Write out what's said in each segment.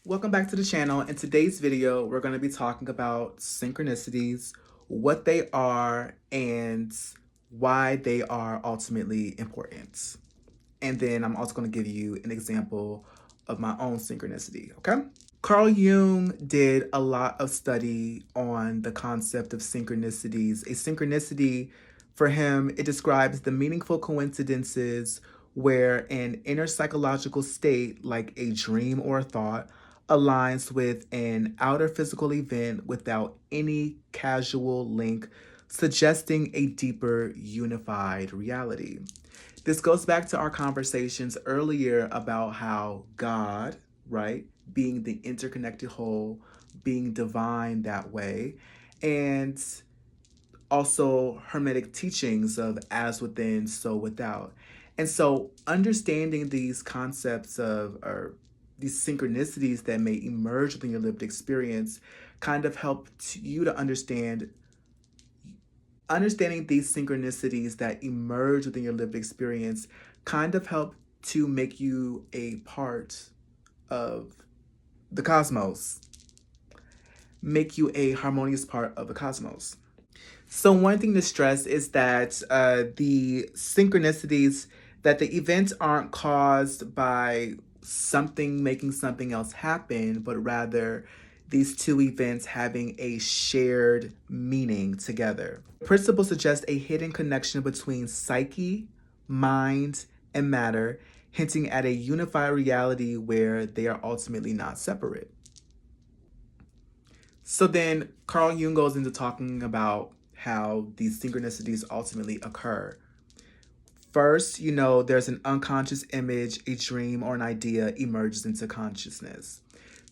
Welcome back to the channel. In today's video, we're going to be talking about synchronicities, what they are, and why they are ultimately important. And then I'm also going to give you an example of my own synchronicity, okay? Carl Jung did a lot of study on the concept of synchronicities. A synchronicity, for him, it describes the meaningful coincidences where an inner psychological state, like a dream or a thought, aligns with an outer physical event without any casual link, suggesting a deeper unified reality. This goes back to our conversations earlier about how God, right, being the interconnected whole, being divine that way, and also Hermetic teachings of as within, so without. And so understanding these concepts of, or these synchronicities that may emerge within your lived experience kind of help you to understanding these synchronicities that emerge within your lived experience kind of help to make you a part of the cosmos, make you a harmonious part of the cosmos. So one thing to stress is that the synchronicities, that the events aren't caused by something making something else happen, but rather these two events having a shared meaning together. Principles suggest a hidden connection between psyche, mind, and matter, hinting at a unified reality where they are ultimately not separate. So then Carl Jung goes into talking about how these synchronicities ultimately occur. First, there's an unconscious image, a dream, or an idea emerges into consciousness.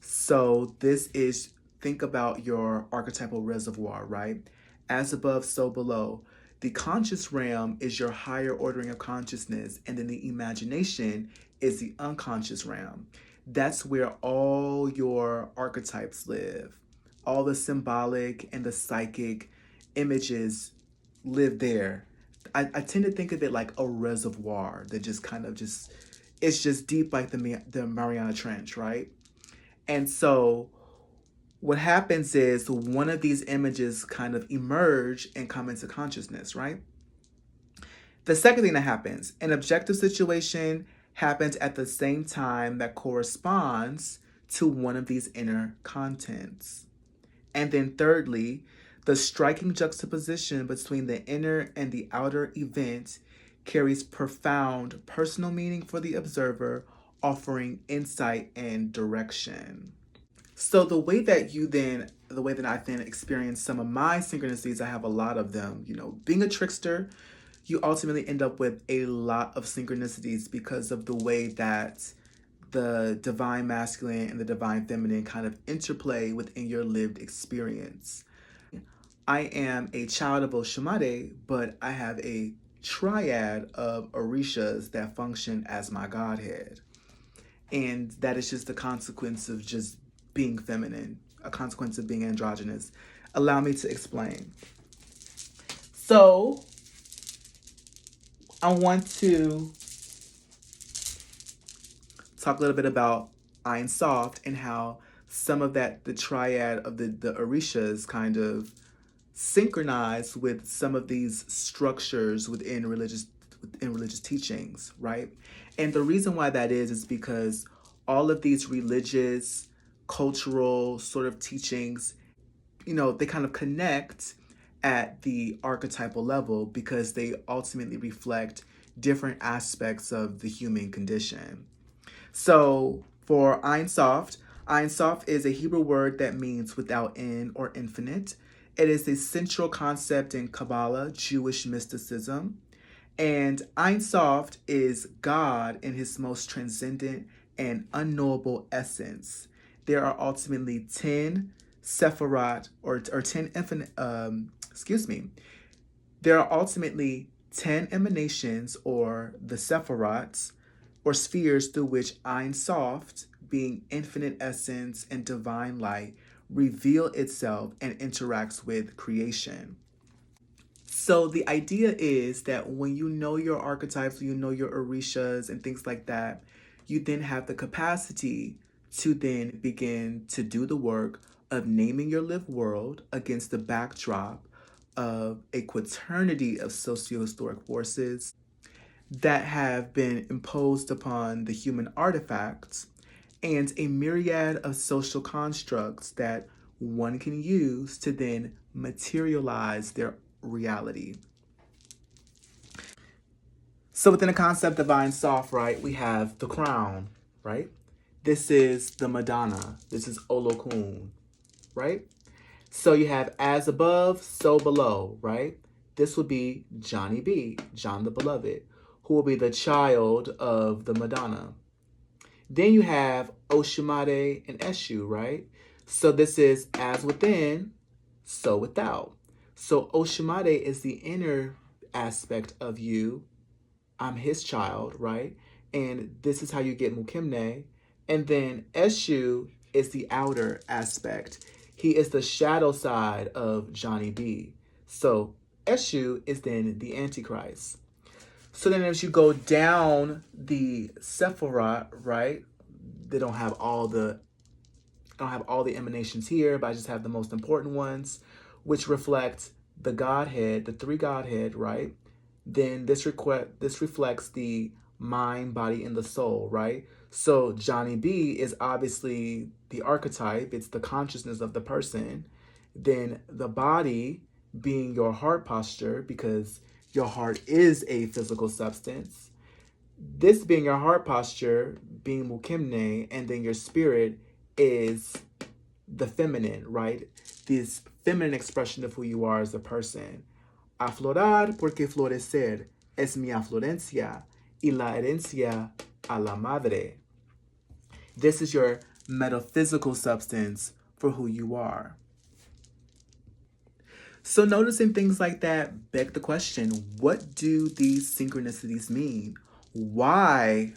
So this is, think about your archetypal reservoir, right? As above, so below. The conscious realm is your higher ordering of consciousness, and then the imagination is the unconscious realm. That's where all your archetypes live. All the symbolic and the psychic images live there. I tend to think of it like a reservoir that just kind of it's just deep like the Mariana Trench, right? And so what happens is one of these images kind of emerge and come into consciousness, right? The second thing that happens, an objective situation happens at the same time that corresponds to one of these inner contents. And then thirdly, the striking juxtaposition between the inner and the outer event carries profound personal meaning for the observer, offering insight and direction. So the way that I then experience some of my synchronicities, I have a lot of them. Being a trickster, you ultimately end up with a lot of synchronicities because of the way that the divine masculine and the divine feminine kind of interplay within your lived experience. I am a child of Oshumade, but I have a triad of Orishas that function as my godhead. And that is just the consequence of just being feminine, a consequence of being androgynous. Allow me to explain. So, I want to talk a little bit about Ein Soft and how some of that, the triad of the Orishas kind of synchronize with some of these structures within religious teachings, right? And the reason why that is because all of these religious, cultural sort of teachings, they kind of connect at the archetypal level because they ultimately reflect different aspects of the human condition. So for Ein Sof is a Hebrew word that means without end or infinite. It is a central concept in Kabbalah, Jewish mysticism. And Ein Sof is God in his most transcendent and unknowable essence. There are ultimately 10 Sephirot, or 10 infinite, there are ultimately 10 emanations, or the Sephirots, or spheres through which Ein Sof, being infinite essence and divine light, reveal itself and interacts with creation. So the idea is that when you know your archetypes, you know your orishas and things like that, you then have the capacity to then begin to do the work of naming your lived world against the backdrop of a quaternity of socio-historic forces that have been imposed upon the human artifacts and a myriad of social constructs that one can use to then materialize their reality. So within the concept of Divine Soft, right, we have the crown, right? This is the Madonna. This is Olokun, right? So you have as above, so below, right? This would be Johnny B, John the Beloved, who will be the child of the Madonna. Then you have Oshimade and Eshu, right? So this is as within, so without. So Oshimade is the inner aspect of you. I'm his child, right? And this is how you get Mukimne. And then Eshu is the outer aspect. He is the shadow side of Johnny B. So Eshu is then the Antichrist. So then as you go down the Sephirot, right? They don't have all the emanations here, but I just have the most important ones, which reflect the Godhead, the three Godhead, right? Then this reflects the mind, body, and the soul, right? So Johnny B is obviously the archetype, it's the consciousness of the person. Then the body being your heart posture, because your heart is a physical substance. This being your heart posture, being Mukimne, and then your spirit is the feminine, right? This feminine expression of who you are as a person. Aflorar porque florecer es mi aflorencia y la herencia a la madre. This is your metaphysical substance for who you are. So noticing things like that beg the question, what do these synchronicities mean? Why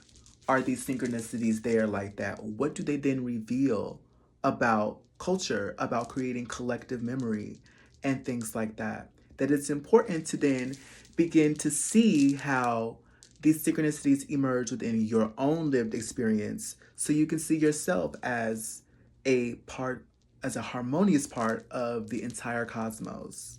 are these synchronicities there like that? What do they then reveal about culture, about creating collective memory, and things like that? That it's important to then begin to see how these synchronicities emerge within your own lived experience so you can see yourself as a part, as a harmonious part of the entire cosmos.